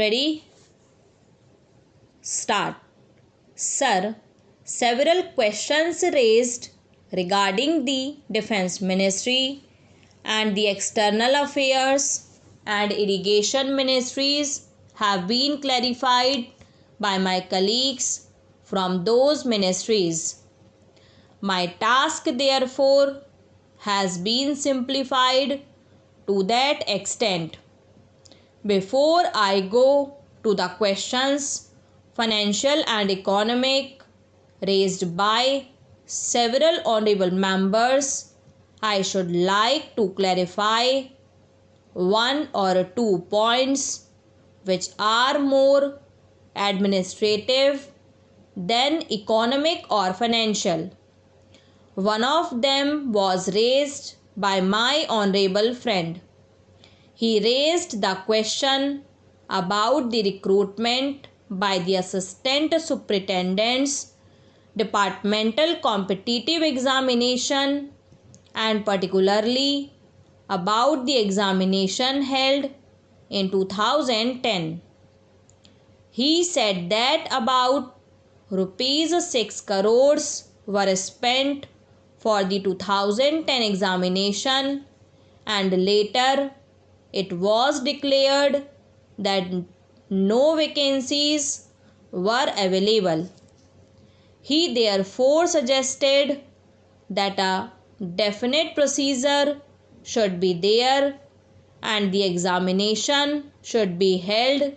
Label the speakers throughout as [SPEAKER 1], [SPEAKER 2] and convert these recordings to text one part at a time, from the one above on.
[SPEAKER 1] Ready? Start. Sir, several questions raised regarding the Defense Ministry and the External Affairs and Irrigation Ministries have been clarified by my colleagues from those ministries. My task, therefore, has been simplified to that extent. Before I go to the questions, financial and economic, raised by several honorable members, I should like to clarify one or two points which are more administrative than economic or financial. One of them was raised by my honorable friend. He raised the question about the recruitment by the assistant superintendents, departmental competitive examination, and particularly about the examination held in 2010. He said that about rupees 6 crores were spent for the 2010 examination, and later it was declared that no vacancies were available. He therefore suggested that a definite procedure should be there and the examination should be held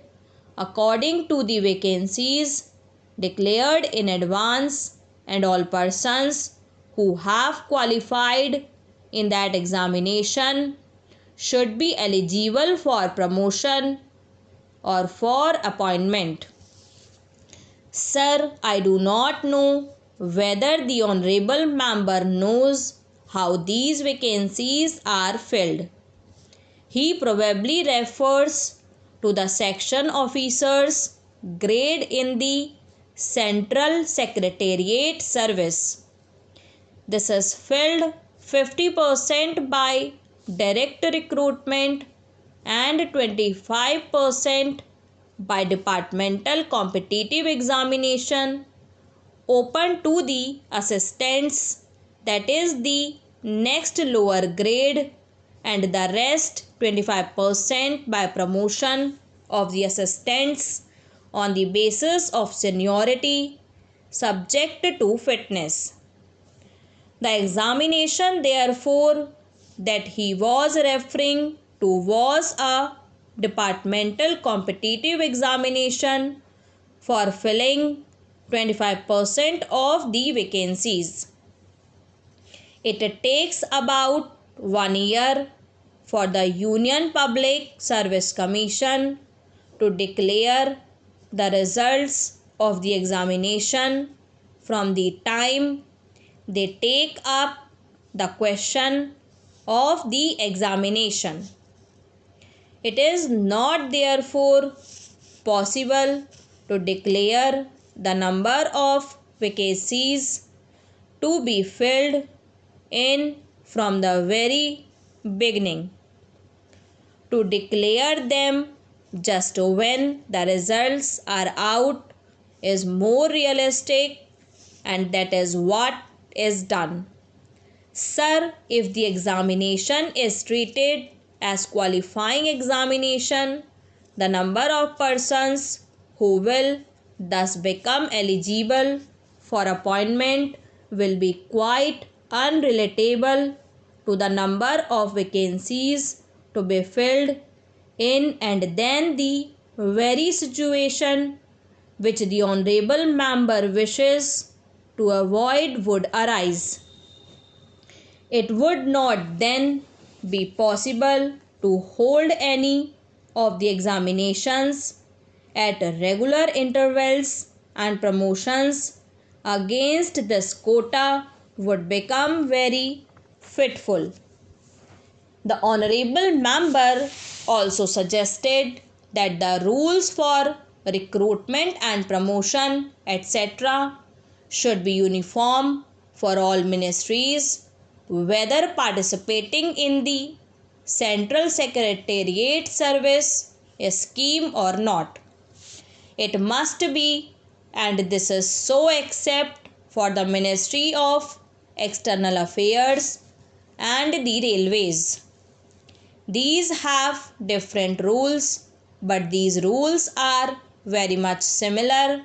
[SPEAKER 1] according to the vacancies declared in advance, and all persons who have qualified in that examination should be eligible for promotion or for appointment. Sir, I do not know whether the honorable member knows how these vacancies are filled. He probably refers to the section officers grade in the Central Secretariat Service. This is filled 50% by direct recruitment and 25% by departmental competitive examination open to the assistants, that is the next lower grade, and the rest 25% by promotion of the assistants on the basis of seniority subject to fitness. The examination, therefore, that he was referring to was a departmental competitive examination for filling 25% of the vacancies. It takes about 1 year for the Union Public Service Commission to declare the results of the examination from the time they take up the question of the examination. It is not therefore possible to declare the number of vacancies to be filled in from the very beginning. To declare them just when the results are out is more realistic, and that is what is done. Sir, if the examination is treated as qualifying examination, the number of persons who will thus become eligible for appointment will be quite unrelatable to the number of vacancies to be filled in, and then the very situation which the honorable member wishes to avoid would arise. It would not then be possible to hold any of the examinations at regular intervals, and promotions against this quota would become very fitful. The honorable member also suggested that the rules for recruitment and promotion, etc., should be uniform for all ministries, whether participating in the Central Secretariat Service scheme or not. It must be, and this is so except for the Ministry of External Affairs and the Railways. These have different rules, but these rules are very much similar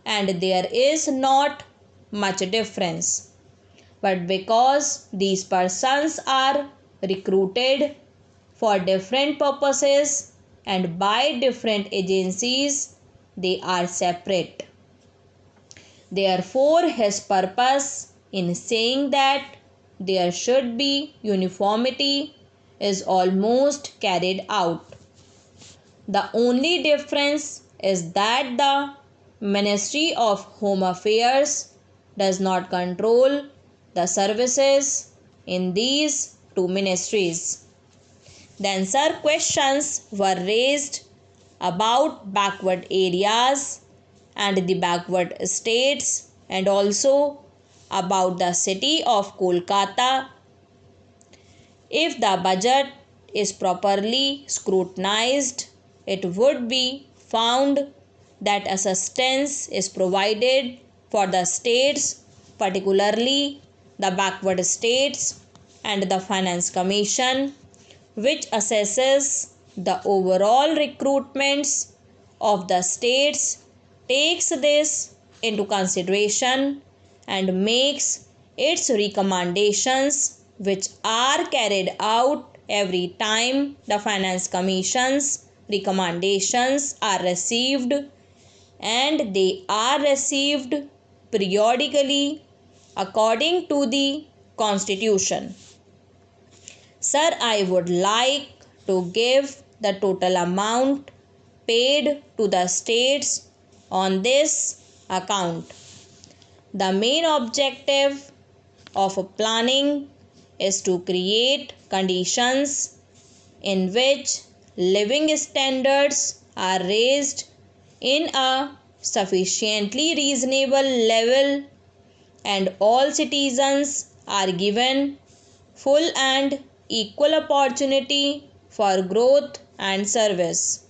[SPEAKER 1] and there is not much difference. But because these persons are recruited for different purposes and by different agencies, they are separate. Therefore, his purpose in saying that there should be uniformity is almost carried out. The only difference is that the Ministry of Home Affairs does not control the services in these two ministries. Then, sir, questions were raised about backward areas and the backward states and also about the city of Kolkata. If the budget is properly scrutinized, it would be found that assistance is provided for the states, particularly the backward states, and the Finance Commission, which assesses the overall recruitments of the states, takes this into consideration and makes its recommendations, which are carried out every time the Finance Commission's recommendations are received, and they are received periodically according to the Constitution. Sir, I would like to give the total amount paid to the states on this account. The main objective of planning is to create conditions in which living standards are raised in a sufficiently reasonable level and all citizens are given full and equal opportunity for growth and service.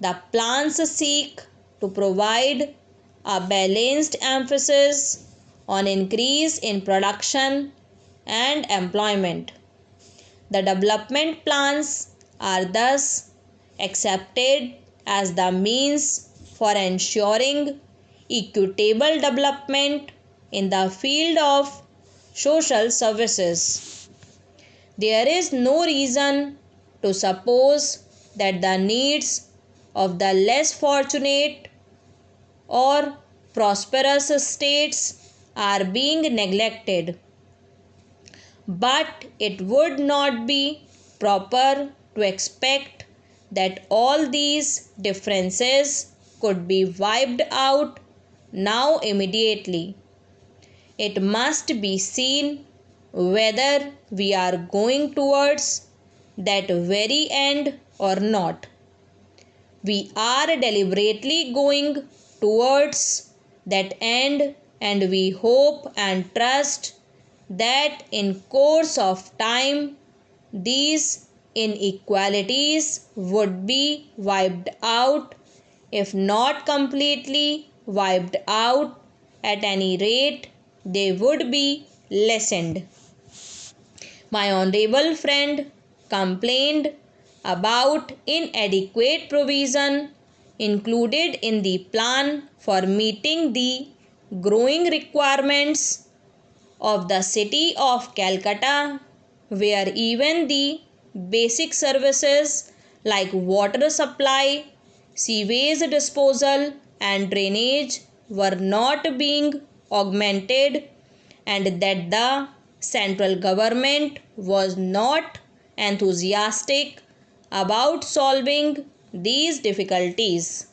[SPEAKER 1] The plans seek to provide a balanced emphasis on increase in production and employment. The development plans are thus accepted as the means for ensuring equitable development in the field of social services. There is no reason to suppose that the needs of the less fortunate or prosperous states are being neglected. But it would not be proper to expect that all these differences could be wiped out now immediately. It must be seen whether we are going towards that very end or not. We are deliberately going towards that end, and we hope and trust that in course of time these inequalities would be wiped out, if not completely wiped out, at any rate they would be lessened. My honorable friend complained about inadequate provision included in the plan for meeting the growing requirements of the city of Calcutta, where even the basic services like water supply, sewage disposal and drainage were not being augmented, and that the central government was not enthusiastic about solving these difficulties.